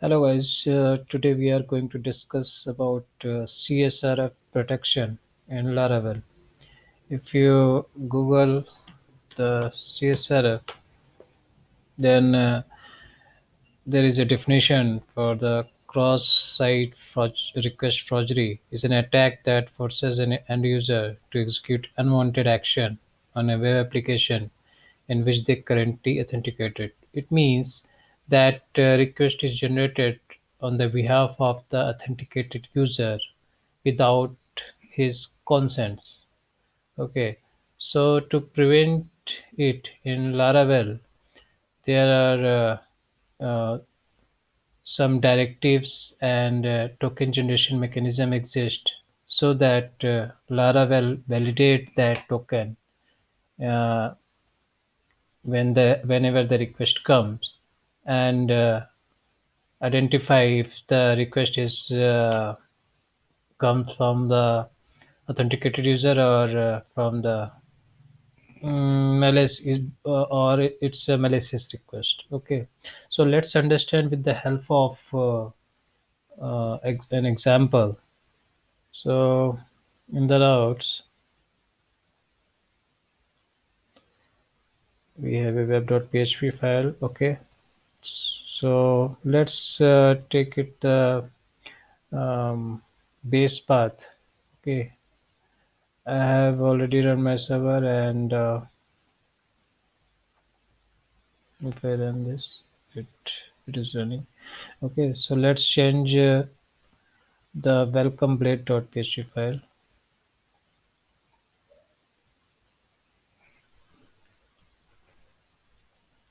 Hello guys, today we are going to discuss about CSRF protection in Laravel. If you Google the CSRF, then there is a definition for the cross-site request forgery is an attack that forces an end user to execute unwanted action on a web application in which they currently authenticated. It means that request is generated on the behalf of the authenticated user without his consent. Okay, so to prevent it in Laravel, there are some directives and token generation mechanism exist so that Laravel validate that token uh, whenever the request comes and identify if the request is comes from the authenticated user or from the malicious or it's a malicious request. Okay, so let's understand with the help of an example. So in the routes we have a web.php file. Okay, so let's take it the base path. Okay, I have already run my server, and if I run this, it it is running. Okay, so let's change the welcome blade.php file.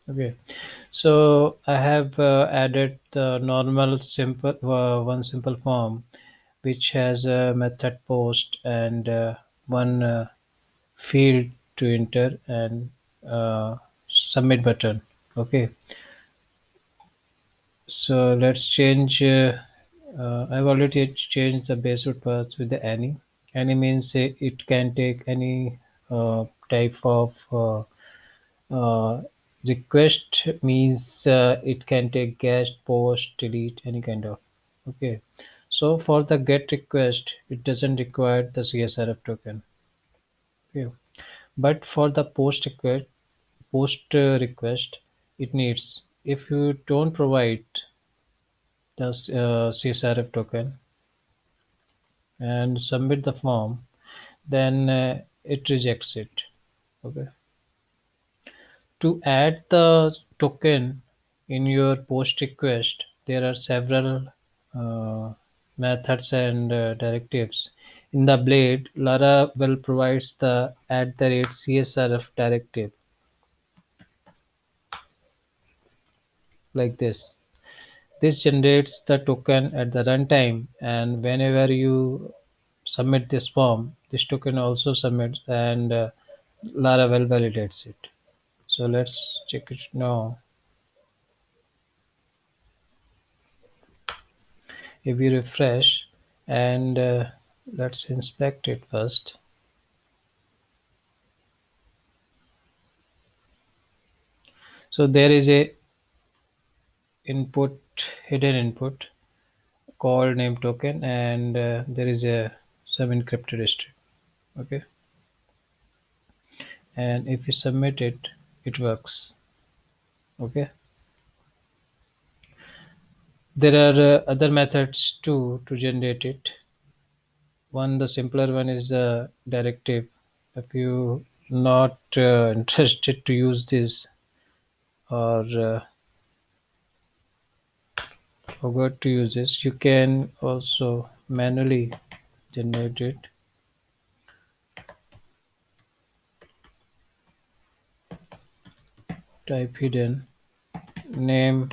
Okay, so I have added the normal simple one simple form which has a method post and one field to enter and submit button. Okay, so let's change. I've already changed the basic paths with the any. Any means it can take any type of request means it can take guest, post, delete, any kind of. Okay. So for the get request, it doesn't require the CSRF token. Okay. But for the post request, it needs. If you don't provide the CSRF token and submit the form, then it rejects it. Okay. To add the token in your post request, there are several uh, methods and directives. In the blade, Laravel provides the @CSRF directive like this. This generates the token at the runtime, and whenever you submit this form, this token also submits, and Laravel validates it. So let's check it now. If we refresh and let's inspect it first. So there is a input, hidden input called name token, and there is a some encrypted string. Okay, and if you submit it, it works. Okay, there are other methods too to generate it. One, the simpler one is the directive. If you not interested to use this or forgot to use this, you can also manually generate it. Type hidden name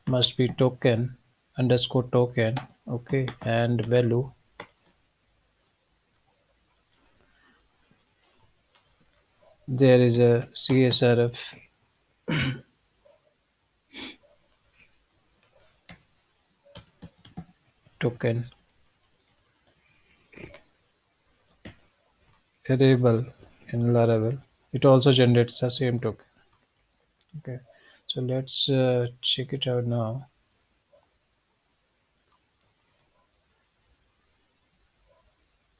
must be token underscore token. Okay, and value. There is a CSRF token variable in Laravel. It also generates the same token. Okay, So let's check it out now.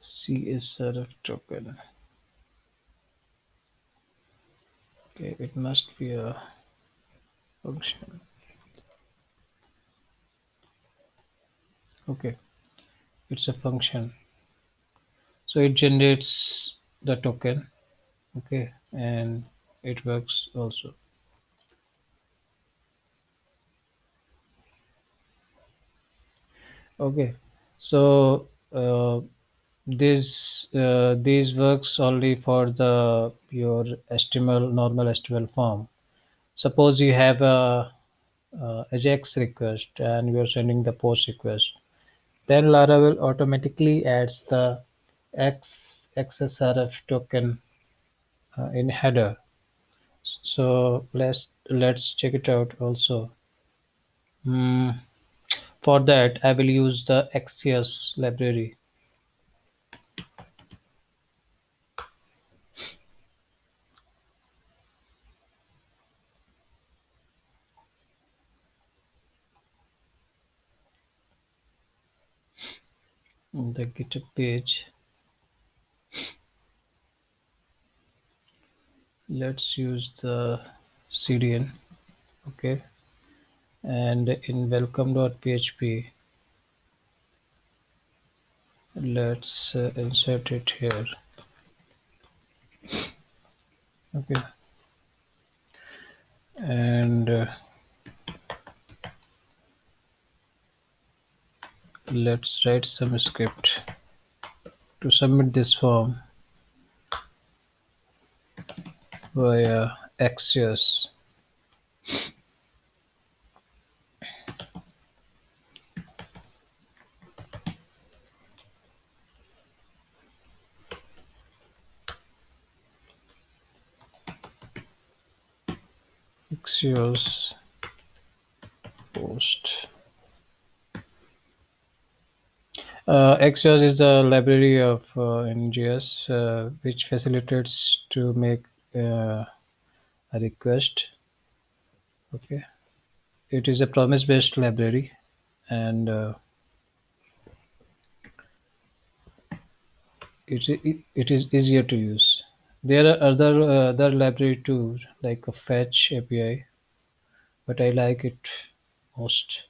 CSRF token. Okay, it must be a function. Okay, it's a function. So it generates the token. Okay, and it works also. Okay, so these works only for the your HTML normal HTML form. Suppose you have a AJAX request and you are sending the post request. Then Laravel automatically adds the XSRF token in header. So let's check it out also. Mm, for that, I will use the Axios library. On the GitHub page, let's use the CDN. Okay, and in welcome.php, let's insert it here. Okay, and let's write some script to submit this form via Axios. Axios post. Axios is a library of NGS which facilitates to make a request. Okay, it is a promise-based library, and it is easier to use. There are other library too, like a fetch API, but I like it most.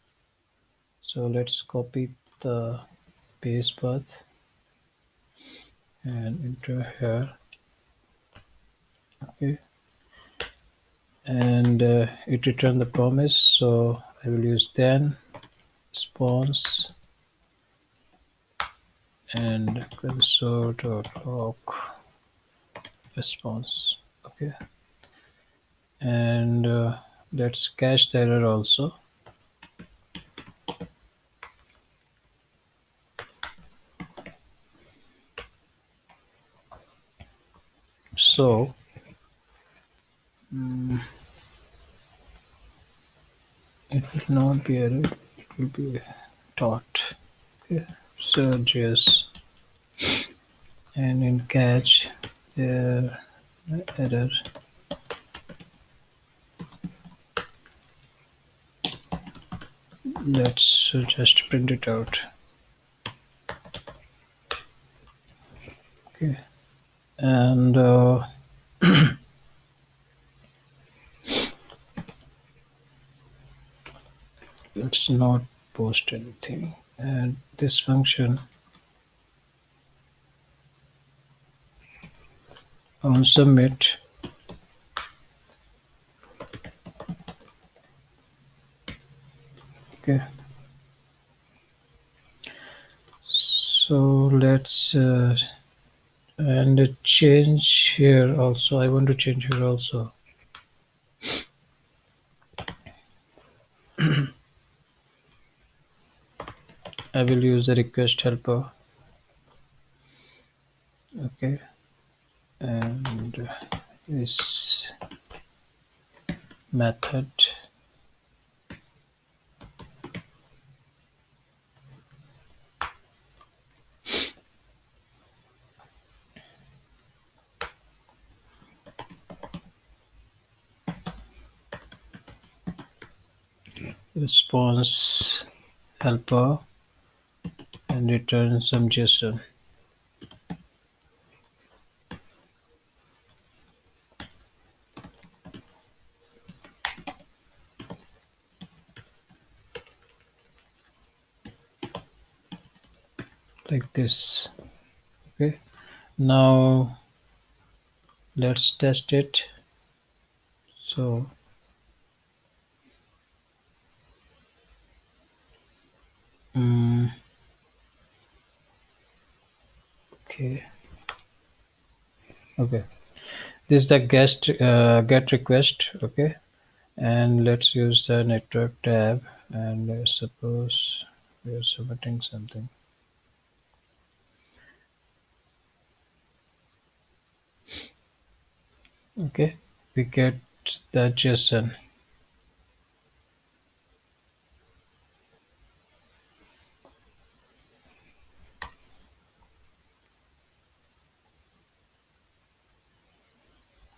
So let's copy the base path and enter here. Okay, and it returned the promise. So I will use then response and console.log response. Okay, and let's cache the error also. So it will not be error, it will be dot. Okay, so just and in catch there error. Let's just print it out. Okay, and let's not post anything. And this function on submit. Okay, so let's and change here also. I want to change here also. I will use the request helper. Okay, and this method. response helper and return some JSON like this. Okay, now let's test it. So mm, okay, okay, this is the get request. Okay, and let's use the network tab, and suppose we are submitting something. Okay, we get the JSON.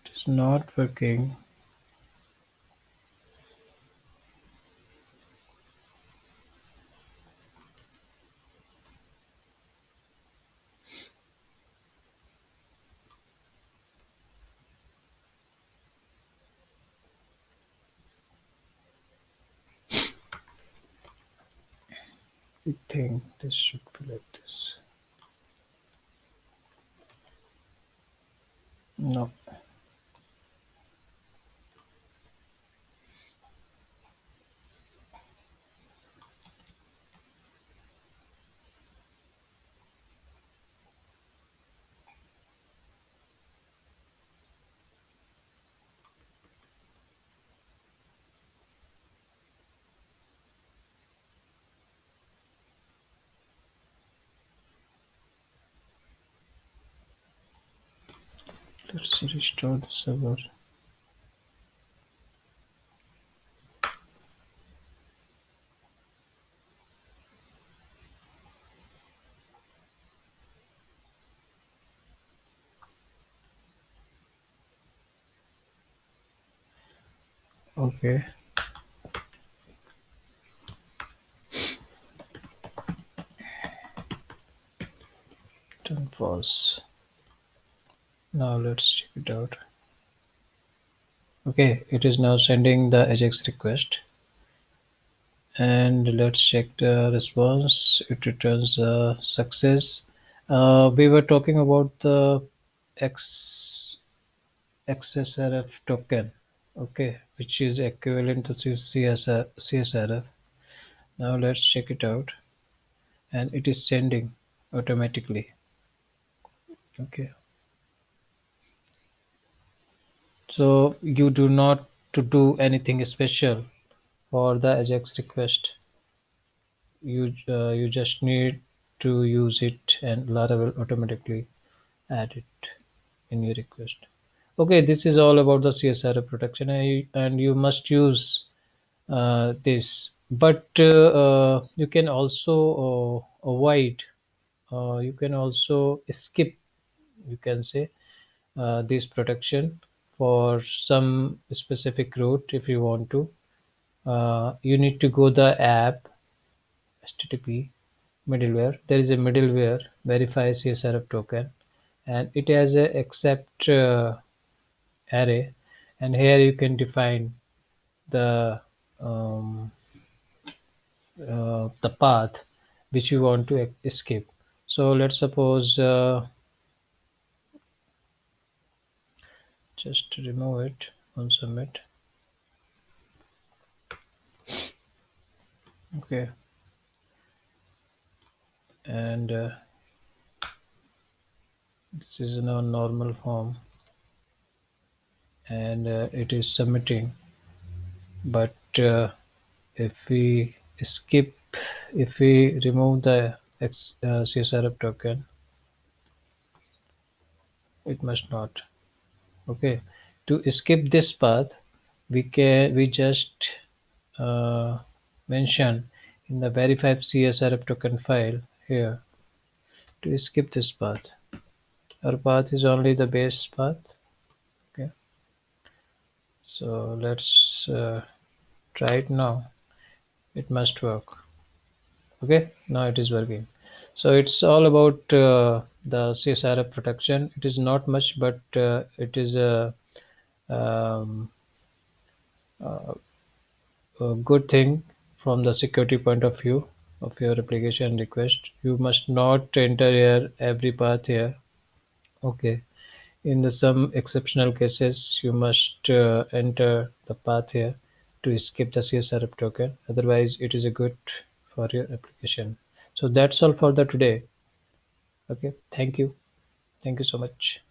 It's not working. I think this should be like this. No. Let's restore the server. Okay. Turn pause. Now let's check it out. Okay, it is now sending the AJAX request. And let's check the response. It returns a success. We were talking about the X XSRF token, okay, which is equivalent to CSRF. Now let's check it out, and it is sending automatically. Okay, so you do not to do anything special for the AJAX request. You just need to use it, and Laravel automatically add it in your request. Okay, this is all about the CSRF protection, and you must use this. But you can also avoid, you can also skip, you can say, this protection for some specific route if you want to. You need to go the app, HTTP, middleware. There is a middleware, verify CSRF token, and it has a accept array, and here you can define the um, the path which you want to escape. So let's suppose just remove it on submit. Okay, and this is now normal form, and it is submitting. But if we skip, if we remove the CSRF token, it must not. Okay, to skip this path, we just uh, mention in the verify CSRF token file here to skip this path. Our path is only the base path. Okay, so let's try it now. It must work. Okay, now it is working. So it's all about the CSRF protection. It is not much, but it is um, a good thing from the security point of view of your application request. You must not enter here every path here. Okay. In the some exceptional cases, you must enter the path here to escape the CSRF token. Otherwise, it is a good for your application. So that's all for the today. Okay. Thank you. Thank you so much.